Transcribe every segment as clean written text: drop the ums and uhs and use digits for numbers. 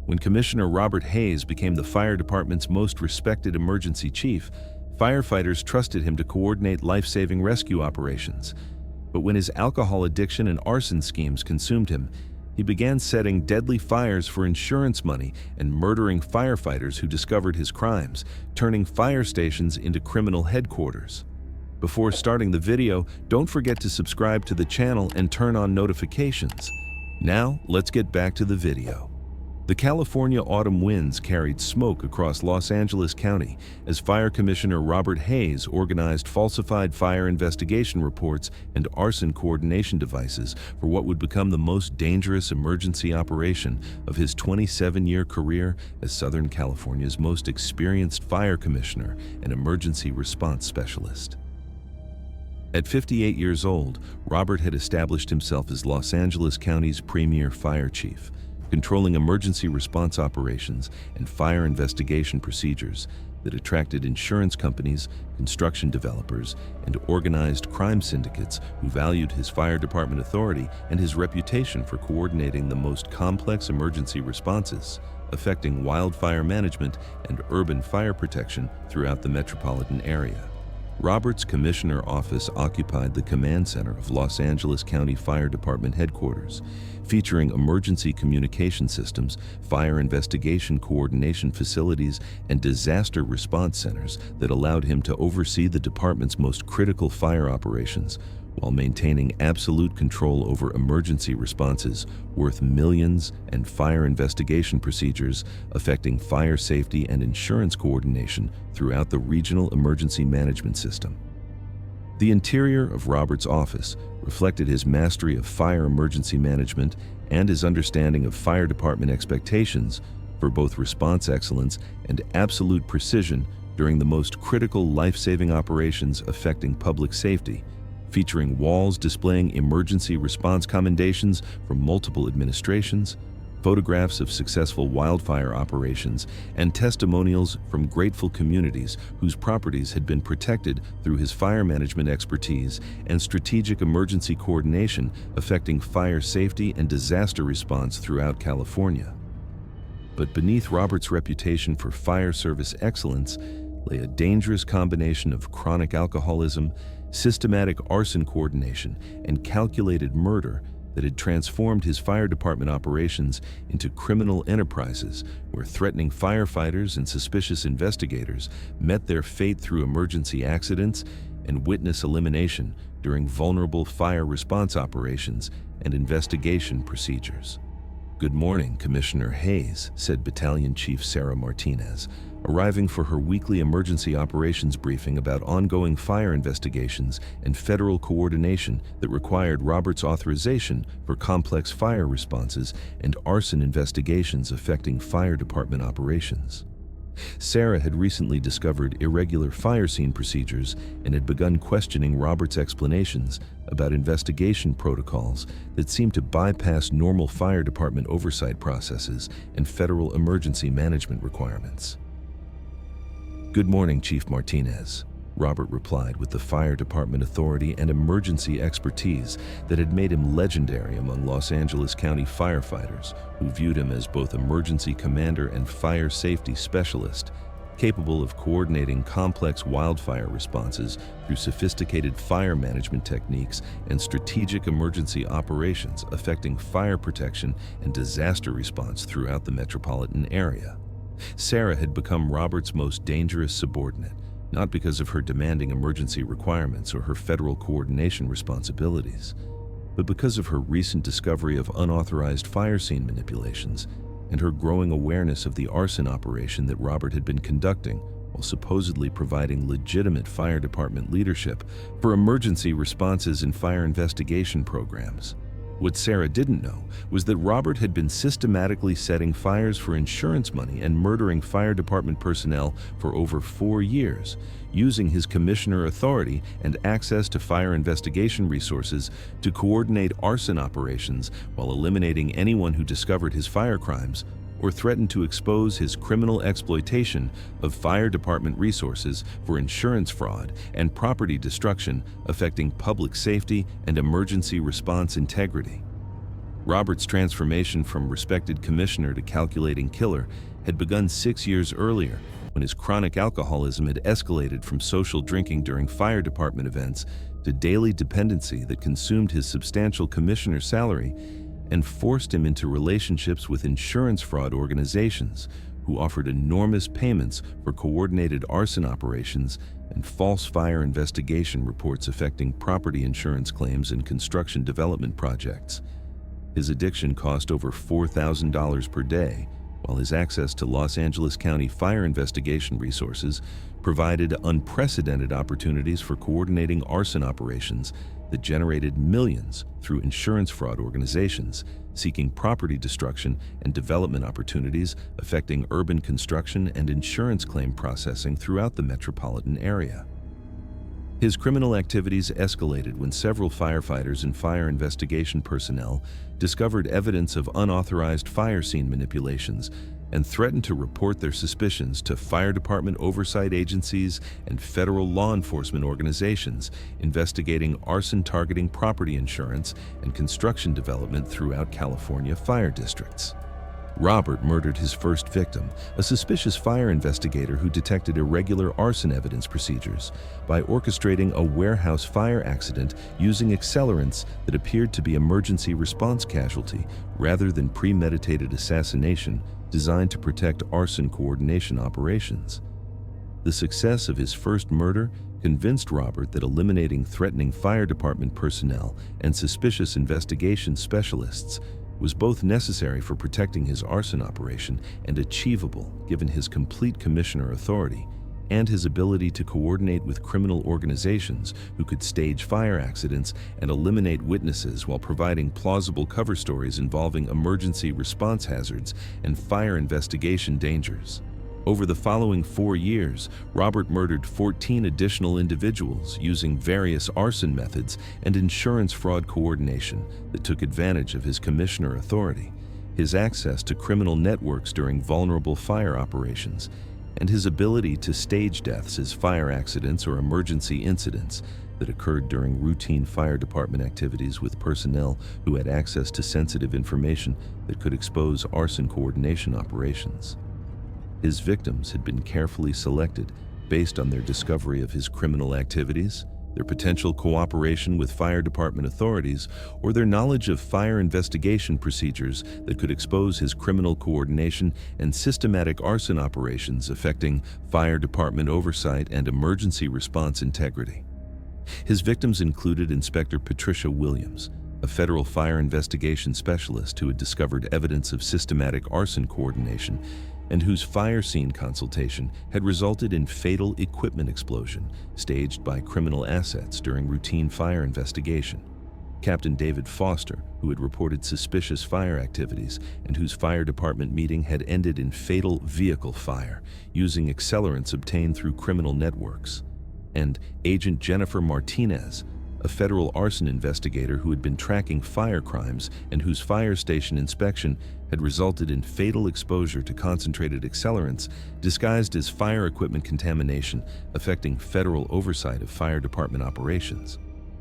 When Commissioner Robert Hayes became the fire department's most respected emergency chief, firefighters trusted him to coordinate life-saving rescue operations. But when his alcohol addiction and arson schemes consumed him, he began setting deadly fires for insurance money and murdering firefighters who discovered his crimes, turning fire stations into criminal headquarters. Before starting the video, don't forget to subscribe to the channel and turn on notifications. Now, let's get back to the video. The California autumn winds carried smoke across Los Angeles County as Fire Commissioner Robert Hayes organized falsified fire investigation reports and arson coordination devices for what would become the most dangerous emergency operation of his 27-year career as Southern California's most experienced fire commissioner and emergency response specialist. At 58 years old, Robert had established himself as Los Angeles County's premier fire chief, controlling emergency response operations and fire investigation procedures that attracted insurance companies, construction developers, and organized crime syndicates who valued his fire department authority and his reputation for coordinating the most complex emergency responses affecting wildfire management and urban fire protection throughout the metropolitan area. Robert's commissioner office occupied the command center of Los Angeles County Fire Department headquarters, featuring emergency communication systems, fire investigation coordination facilities, and disaster response centers that allowed him to oversee the department's most critical fire operations, while maintaining absolute control over emergency responses worth millions and fire investigation procedures affecting fire safety and insurance coordination throughout the regional emergency management system. The interior of Robert's office reflected his mastery of fire emergency management and his understanding of fire department expectations for both response excellence and absolute precision during the most critical life-saving operations affecting public safety, featuring walls displaying emergency response commendations from multiple administrations, photographs of successful wildfire operations, and testimonials from grateful communities whose properties had been protected through his fire management expertise and strategic emergency coordination affecting fire safety and disaster response throughout California. But beneath Robert's reputation for fire service excellence lay a dangerous combination of chronic alcoholism, systematic arson coordination, and calculated murder that had transformed his fire department operations into criminal enterprises where threatening firefighters and suspicious investigators met their fate through emergency accidents and witness elimination during vulnerable fire response operations and investigation procedures. "Good morning, Commissioner Hayes," said Battalion Chief Sarah Martinez, arriving for her weekly emergency operations briefing about ongoing fire investigations and federal coordination that required Robert's authorization for complex fire responses and arson investigations affecting fire department operations. Sarah had recently discovered irregular fire scene procedures and had begun questioning Robert's explanations about investigation protocols that seemed to bypass normal fire department oversight processes and federal emergency management requirements. "Good morning, Chief Martinez," Robert replied with the fire department authority and emergency expertise that had made him legendary among Los Angeles County firefighters, who viewed him as both emergency commander and fire safety specialist, capable of coordinating complex wildfire responses through sophisticated fire management techniques and strategic emergency operations affecting fire protection and disaster response throughout the metropolitan area. Sarah had become Robert's most dangerous subordinate, not because of her demanding emergency requirements or her federal coordination responsibilities, but because of her recent discovery of unauthorized fire scene manipulations and her growing awareness of the arson operation that Robert had been conducting while supposedly providing legitimate fire department leadership for emergency responses and fire investigation programs. What Sarah didn't know was that Robert had been systematically setting fires for insurance money and murdering fire department personnel for over 4 years, using his commissioner authority and access to fire investigation resources to coordinate arson operations while eliminating anyone who discovered his fire crimes or threatened to expose his criminal exploitation of fire department resources for insurance fraud and property destruction affecting public safety and emergency response integrity. Robert's transformation from respected commissioner to calculating killer had begun 6 years earlier when his chronic alcoholism had escalated from social drinking during fire department events to daily dependency that consumed his substantial commissioner salary and forced him into relationships with insurance fraud organizations who offered enormous payments for coordinated arson operations and false fire investigation reports affecting property insurance claims and construction development projects. His addiction cost over $4,000 per day, while his access to Los Angeles County fire investigation resources provided unprecedented opportunities for coordinating arson operations that generated millions through insurance fraud organizations seeking property destruction and development opportunities affecting urban construction and insurance claim processing throughout the metropolitan area. His criminal activities escalated when several firefighters and fire investigation personnel discovered evidence of unauthorized fire scene manipulations and threatened to report their suspicions to fire department oversight agencies and federal law enforcement organizations investigating arson targeting property insurance and construction development throughout California fire districts. Robert murdered his first victim, a suspicious fire investigator who detected irregular arson evidence procedures, by orchestrating a warehouse fire accident using accelerants that appeared to be emergency response casualty rather than premeditated assassination designed to protect arson coordination operations. The success of his first murder convinced Robert that eliminating threatening fire department personnel and suspicious investigation specialists was both necessary for protecting his arson operation and achievable given his complete commissioner authority and his ability to coordinate with criminal organizations who could stage fire accidents and eliminate witnesses while providing plausible cover stories involving emergency response hazards and fire investigation dangers. Over the following 4 years, Robert murdered 14 additional individuals using various arson methods and insurance fraud coordination that took advantage of his commissioner authority, his access to criminal networks during vulnerable fire operations, and his ability to stage deaths as fire accidents or emergency incidents that occurred during routine fire department activities with personnel who had access to sensitive information that could expose arson coordination operations. His victims had been carefully selected based on their discovery of his criminal activities, their potential cooperation with fire department authorities, or their knowledge of fire investigation procedures that could expose his criminal coordination and systematic arson operations affecting fire department oversight and emergency response integrity. His victims included Inspector Patricia Williams, a federal fire investigation specialist who had discovered evidence of systematic arson coordination and whose fire scene consultation had resulted in fatal equipment explosion staged by criminal assets during routine fire investigation. Captain David Foster, who had reported suspicious fire activities and whose fire department meeting had ended in fatal vehicle fire using accelerants obtained through criminal networks. And Agent Jennifer Martinez, a federal arson investigator who had been tracking fire crimes and whose fire station inspection had resulted in fatal exposure to concentrated accelerants disguised as fire equipment contamination affecting federal oversight of fire department operations.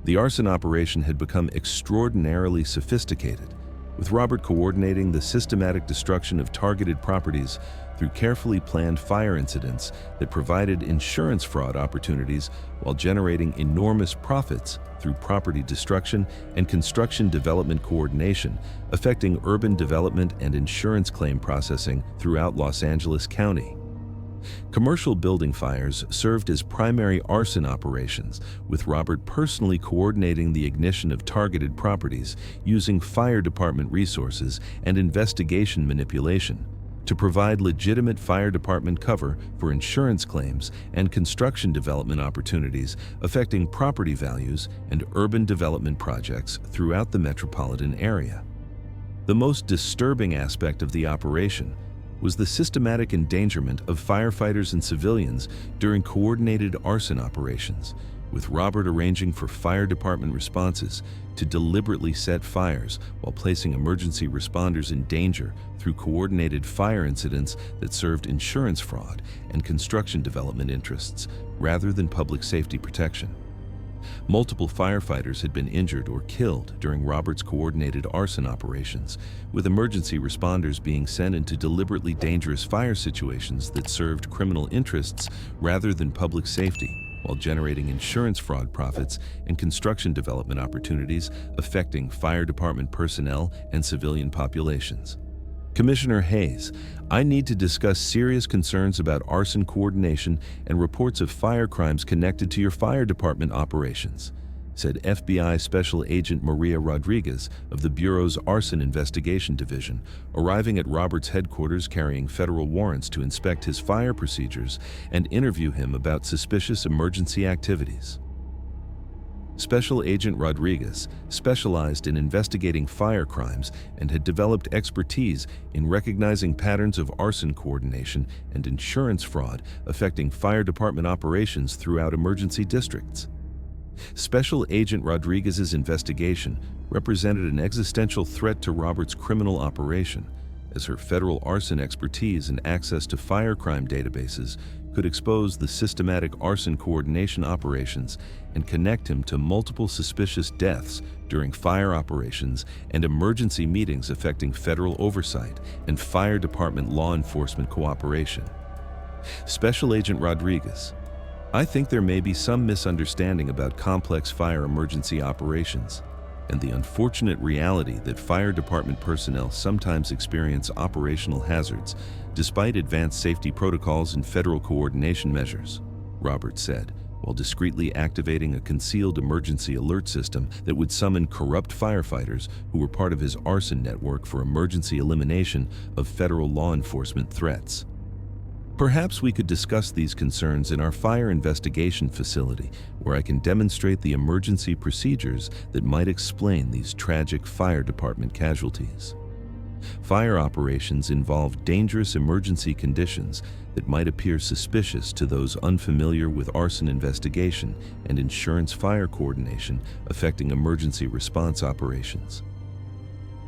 The arson operation had become extraordinarily sophisticated, with Robert coordinating the systematic destruction of targeted properties through carefully planned fire incidents that provided insurance fraud opportunities while generating enormous profits through property destruction and construction development coordination, affecting urban development and insurance claim processing throughout Los Angeles County. Commercial building fires served as primary arson operations, with Robert personally coordinating the ignition of targeted properties using fire department resources and investigation manipulation to provide legitimate fire department cover for insurance claims and construction development opportunities affecting property values and urban development projects throughout the metropolitan area. The most disturbing aspect of the operation was the systematic endangerment of firefighters and civilians during coordinated arson operations, with Robert arranging for fire department responses to deliberately set fires while placing emergency responders in danger through coordinated fire incidents that served insurance fraud and construction development interests rather than public safety protection. Multiple firefighters had been injured or killed during Robert's coordinated arson operations, with emergency responders being sent into deliberately dangerous fire situations that served criminal interests rather than public safety, while generating insurance fraud profits and construction development opportunities affecting fire department personnel and civilian populations. Commissioner Hayes, I need to discuss serious concerns about arson coordination and reports of fire crimes connected to your fire department operations, said FBI Special Agent Maria Rodriguez of the Bureau's Arson Investigation Division, arriving at Robert's headquarters carrying federal warrants to inspect his fire procedures and interview him about suspicious emergency activities. Special Agent Rodriguez specialized in investigating fire crimes and had developed expertise in recognizing patterns of arson coordination and insurance fraud affecting fire department operations throughout emergency districts. Special Agent Rodriguez's investigation represented an existential threat to Robert's criminal operation, as her federal arson expertise and access to fire crime databases could expose the systematic arson coordination operations and connect him to multiple suspicious deaths during fire operations and emergency meetings affecting federal oversight and fire department law enforcement cooperation. Special Agent Rodriguez, I think there may be some misunderstanding about complex fire emergency operations and the unfortunate reality that fire department personnel sometimes experience operational hazards despite advanced safety protocols and federal coordination measures, Roberts said, while discreetly activating a concealed emergency alert system that would summon corrupt firefighters who were part of his arson network for emergency elimination of federal law enforcement threats. Perhaps we could discuss these concerns in our fire investigation facility, where I can demonstrate the emergency procedures that might explain these tragic fire department casualties. Fire operations involve dangerous emergency conditions that might appear suspicious to those unfamiliar with arson investigation and insurance fire coordination affecting emergency response operations.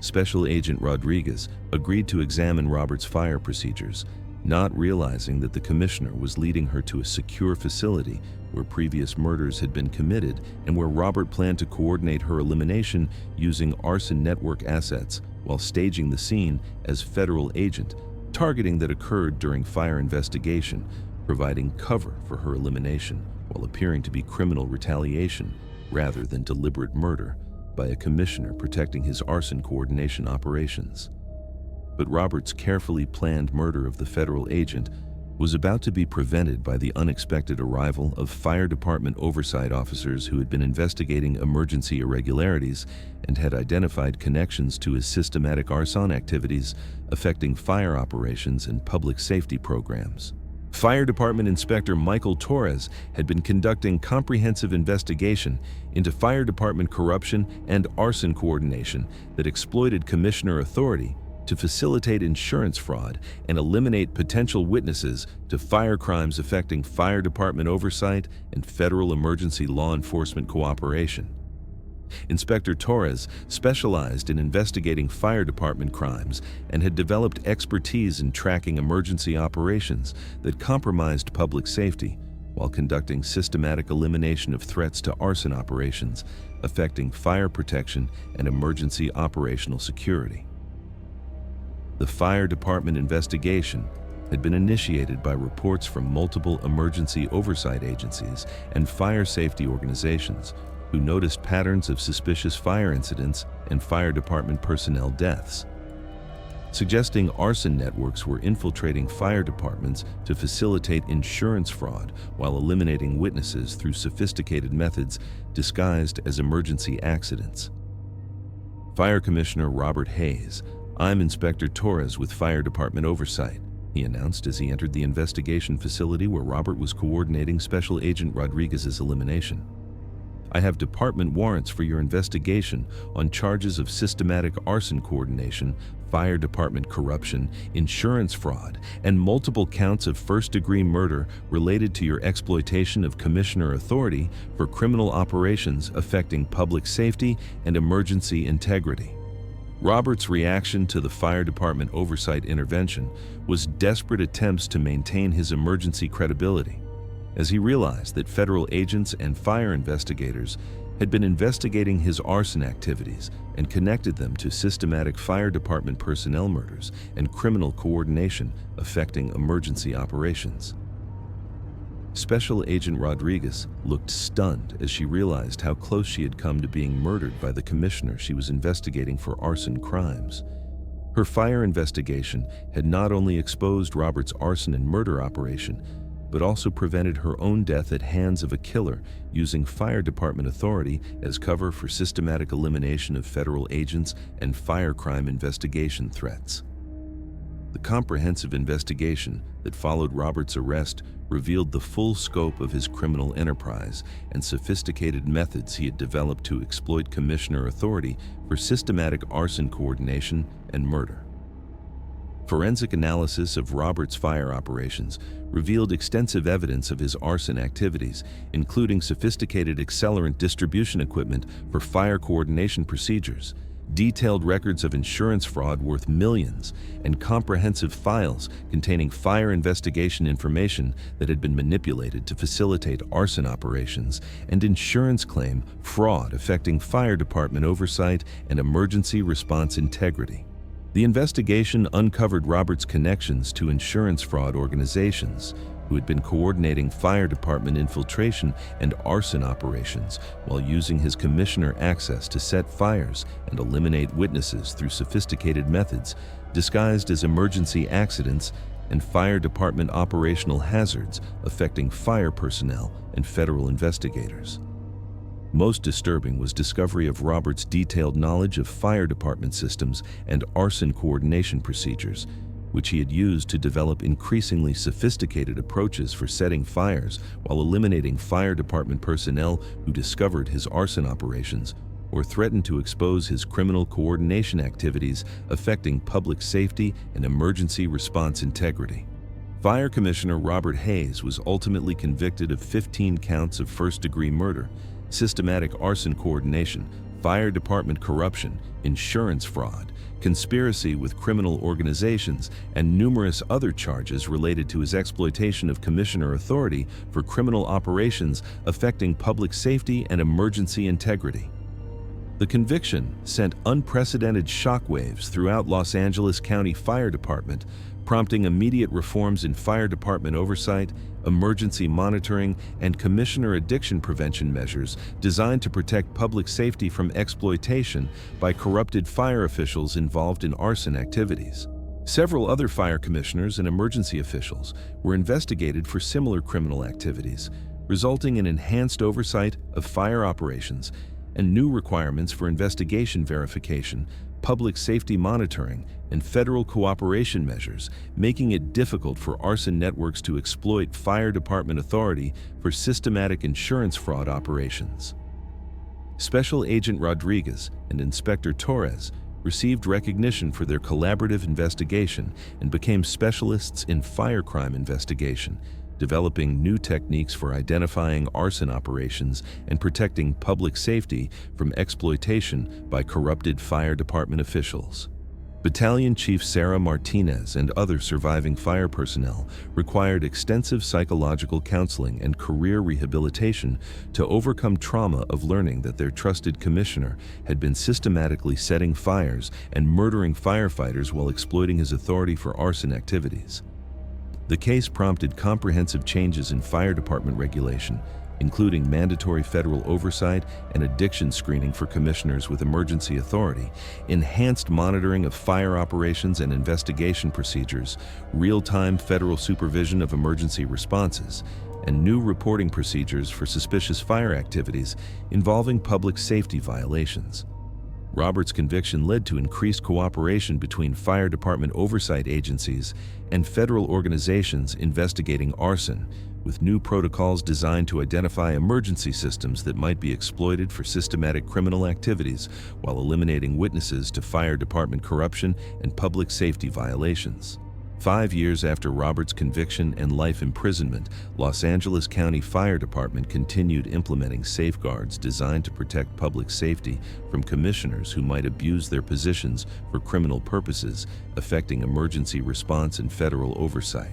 Special Agent Rodriguez agreed to examine Robert's fire procedures, not realizing that the commissioner was leading her to a secure facility where previous murders had been committed and where Robert planned to coordinate her elimination using arson network assets while staging the scene as federal agent, targeting that occurred during fire investigation, providing cover for her elimination while appearing to be criminal retaliation rather than deliberate murder by a commissioner protecting his arson coordination operations. But Robert's carefully planned murder of the federal agent was about to be prevented by the unexpected arrival of fire department oversight officers who had been investigating emergency irregularities and had identified connections to his systematic arson activities affecting fire operations and public safety programs. Fire Department Inspector Michael Torres had been conducting comprehensive investigation into fire department corruption and arson coordination that exploited commissioner authority to facilitate insurance fraud and eliminate potential witnesses to fire crimes affecting fire department oversight and federal emergency law enforcement cooperation. Inspector Torres specialized in investigating fire department crimes and had developed expertise in tracking emergency operations that compromised public safety while conducting systematic elimination of threats to arson operations affecting fire protection and emergency operational security. The fire department investigation had been initiated by reports from multiple emergency oversight agencies and fire safety organizations who noticed patterns of suspicious fire incidents and fire department personnel deaths, suggesting arson networks were infiltrating fire departments to facilitate insurance fraud while eliminating witnesses through sophisticated methods disguised as emergency accidents. Fire Commissioner Robert Hayes, I'm Inspector Torres with Fire Department Oversight, he announced as he entered the investigation facility where Robert was coordinating Special Agent Rodriguez's elimination. I have department warrants for your investigation on charges of systematic arson coordination, fire department corruption, insurance fraud, and multiple counts of first-degree murder related to your exploitation of commissioner authority for criminal operations affecting public safety and emergency integrity. Robert's reaction to the fire department oversight intervention was desperate attempts to maintain his emergency credibility. as he realized that federal agents and fire investigators had been investigating his arson activities and connected them to systematic fire department personnel murders and criminal coordination affecting emergency operations. Special Agent Rodriguez looked stunned as she realized how close she had come to being murdered by the commissioner she was investigating for arson crimes. Her fire investigation had not only exposed Robert's arson and murder operation, but also prevented her own death at hands of a killer using fire department authority as cover for systematic elimination of federal agents and fire crime investigation threats. The comprehensive investigation that followed Robert's arrest revealed the full scope of his criminal enterprise and sophisticated methods he had developed to exploit commissioner authority for systematic arson coordination and murder. Forensic analysis of Robert's fire operations revealed extensive evidence of his arson activities, including sophisticated accelerant distribution equipment for fire coordination procedures, detailed records of insurance fraud worth millions, and comprehensive files containing fire investigation information that had been manipulated to facilitate arson operations, and insurance claim fraud affecting fire department oversight and emergency response integrity. The investigation uncovered Robert's connections to insurance fraud organizations who had been coordinating fire department infiltration and arson operations while using his commissioner access to set fires and eliminate witnesses through sophisticated methods disguised as emergency accidents and fire department operational hazards affecting fire personnel and federal investigators. Most disturbing was discovery of Robert's detailed knowledge of fire department systems and arson coordination procedures, which he had used to develop increasingly sophisticated approaches for setting fires while eliminating fire department personnel who discovered his arson operations or threatened to expose his criminal coordination activities affecting public safety and emergency response integrity. Fire Commissioner Robert Hayes was ultimately convicted of 15 counts of first-degree murder, systematic arson coordination, fire department corruption, insurance fraud, conspiracy with criminal organizations, and numerous other charges related to his exploitation of commissioner authority for criminal operations affecting public safety and emergency integrity. The conviction sent unprecedented shockwaves throughout Los Angeles County Fire Department, prompting immediate reforms in fire department oversight, emergency monitoring, and commissioner addiction prevention measures designed to protect public safety from exploitation by corrupted fire officials involved in arson activities. Several other fire commissioners and emergency officials were investigated for similar criminal activities, resulting in enhanced oversight of fire operations and new requirements for investigation verification, public safety monitoring, and federal cooperation measures, making it difficult for arson networks to exploit fire department authority for systematic insurance fraud operations. Special Agent Rodriguez and Inspector Torres received recognition for their collaborative investigation and became specialists in fire crime investigation, developing new techniques for identifying arson operations and protecting public safety from exploitation by corrupted fire department officials. Battalion Chief Sarah Martinez and other surviving fire personnel required extensive psychological counseling and career rehabilitation to overcome trauma of learning that their trusted commissioner had been systematically setting fires and murdering firefighters while exploiting his authority for arson activities. The case prompted comprehensive changes in fire department regulation, including mandatory federal oversight and addiction screening for commissioners with emergency authority, enhanced monitoring of fire operations and investigation procedures, real-time federal supervision of emergency responses, and new reporting procedures for suspicious fire activities involving public safety violations. Robert's conviction led to increased cooperation between fire department oversight agencies and federal organizations investigating arson, with new protocols designed to identify emergency systems that might be exploited for systematic criminal activities while eliminating witnesses to fire department corruption and public safety violations. 5 years after Robert's conviction and life imprisonment, Los Angeles County Fire Department continued implementing safeguards designed to protect public safety from commissioners who might abuse their positions for criminal purposes, affecting emergency response and federal oversight.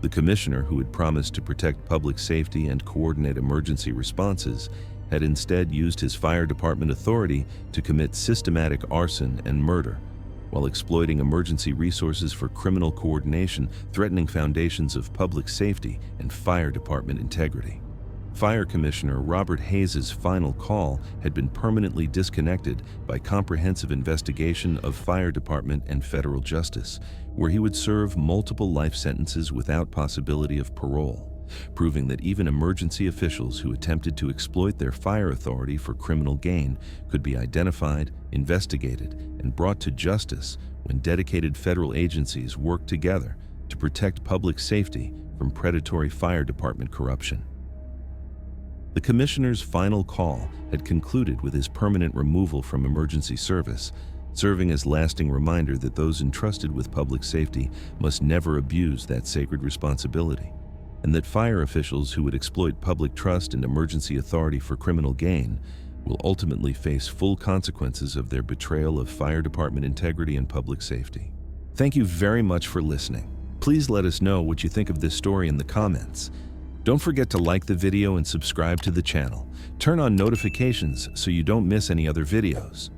The commissioner, who had promised to protect public safety and coordinate emergency responses, had instead used his fire department authority to commit systematic arson and murder, while exploiting emergency resources for criminal coordination, threatening foundations of public safety and fire department integrity. Fire Commissioner Robert Hayes's final call had been permanently disconnected by comprehensive investigation of fire department and federal justice, where he would serve multiple life sentences without possibility of parole, proving that even emergency officials who attempted to exploit their fire authority for criminal gain could be identified, investigated, and brought to justice when dedicated federal agencies worked together to protect public safety from predatory fire department corruption. The commissioner's final call had concluded with his permanent removal from emergency service, serving as lasting reminder that those entrusted with public safety must never abuse that sacred responsibility, and that fire officials who would exploit public trust and emergency authority for criminal gain will ultimately face full consequences of their betrayal of fire department integrity and public safety. Thank you very much for listening. Please let us know what you think of this story in the comments. Don't forget to like the video and subscribe to the channel. Turn on notifications so you don't miss any other videos.